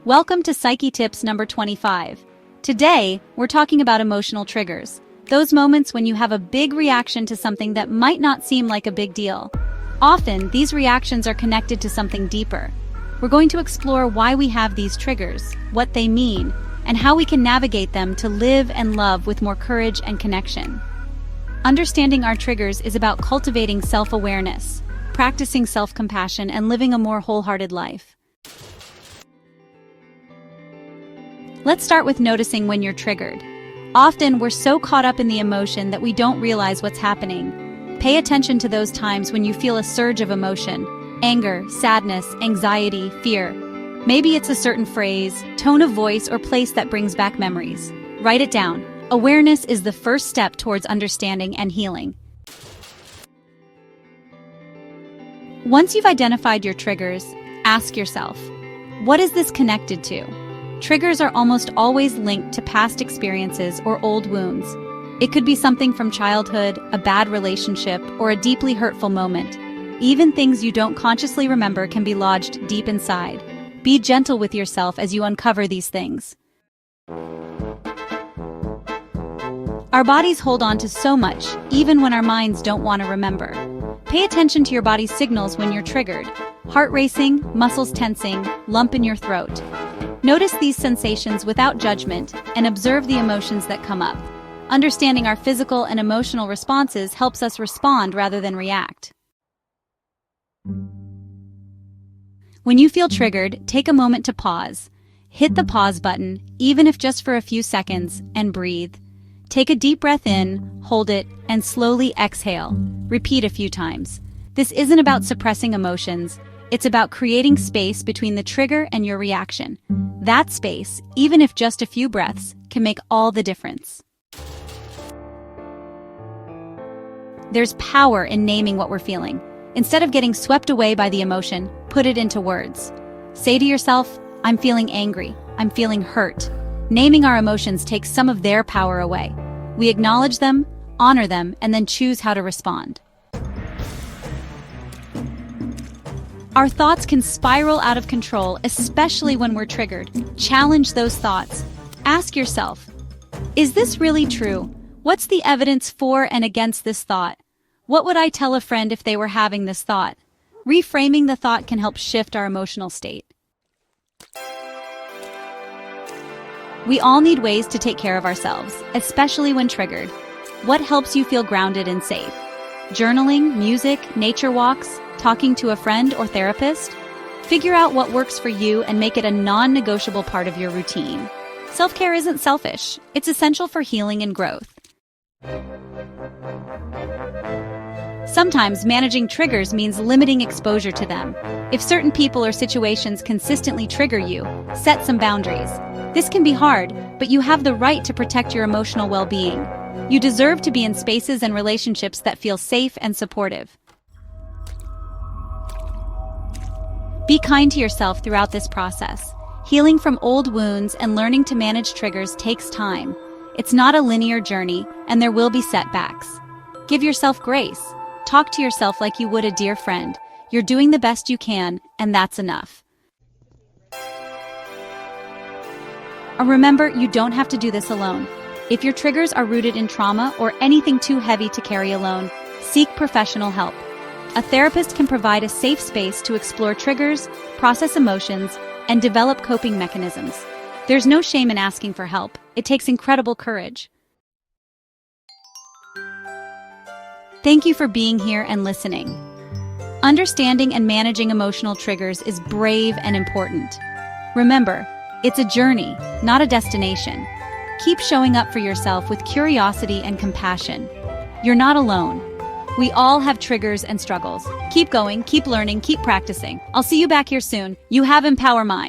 Welcome to Psyche Tips number 25. Today, we're talking about emotional triggers, those moments when you have a big reaction to something that might not seem like a big deal. Often, these reactions are connected to something deeper. We're going to explore why we have these triggers, what they mean, and how we can navigate them to live and love with more courage and connection. Understanding our triggers is about cultivating self-awareness, practicing self-compassion, and living a more wholehearted life. Let's start with noticing when you're triggered. Often, we're so caught up in the emotion that we don't realize what's happening. Pay attention to those times when you feel a surge of emotion: anger, sadness, anxiety, fear. Maybe it's a certain phrase, tone of voice, or place that brings back memories. Write it down. Awareness is the first step towards understanding and healing. Once you've identified your triggers, ask yourself, what is this connected to? Triggers are almost always linked to past experiences or old wounds. It could be something from childhood, a bad relationship, or a deeply hurtful moment. Even things you don't consciously remember can be lodged deep inside. Be gentle with yourself as you uncover these things. Our bodies hold on to so much, even when our minds don't want to remember. Pay attention to your body's signals when you're triggered. Heart racing, muscles tensing, lump in your throat. Notice these sensations without judgment and observe the emotions that come up. Understanding our physical and emotional responses helps us respond rather than react. When you feel triggered, take a moment to pause. Hit the pause button, even if just for a few seconds, and breathe. Take a deep breath in, hold it, and slowly exhale. Repeat a few times. This isn't about suppressing emotions. It's about creating space between the trigger and your reaction. That space, even if just a few breaths, can make all the difference. There's power in naming what we're feeling. Instead of getting swept away by the emotion, put it into words. Say to yourself, I'm feeling angry, I'm feeling hurt. Naming our emotions takes some of their power away. We acknowledge them, honor them, and then choose how to respond. Our thoughts can spiral out of control, especially when we're triggered. Challenge those thoughts. Ask yourself, is this really true? What's the evidence for and against this thought? What would I tell a friend if they were having this thought? Reframing the thought can help shift our emotional state. We all need ways to take care of ourselves, especially when triggered. What helps you feel grounded and safe? Journaling, music, nature walks, talking to a friend or therapist? Figure out what works for you and make it a non-negotiable part of your routine. Self-care isn't selfish. It's essential for healing and growth. Sometimes managing triggers means limiting exposure to them. If certain people or situations consistently trigger you, set some boundaries. This can be hard, but you have the right to protect your emotional well-being. You deserve to be in spaces and relationships that feel safe and supportive. Be kind to yourself throughout this process. Healing from old wounds and learning to manage triggers takes time. It's not a linear journey, and there will be setbacks. Give yourself grace. Talk to yourself like you would a dear friend. You're doing the best you can, and that's enough. And remember, you don't have to do this alone. If your triggers are rooted in trauma or anything too heavy to carry alone, seek professional help. A therapist can provide a safe space to explore triggers, process emotions, and develop coping mechanisms. There's no shame in asking for help. It takes incredible courage. Thank you for being here and listening. Understanding and managing emotional triggers is brave and important. Remember, it's a journey, not a destination. Keep showing up for yourself with curiosity and compassion. You're not alone. We all have triggers and struggles. Keep going, keep learning, keep practicing. I'll see you back here soon. You have Empower Mind.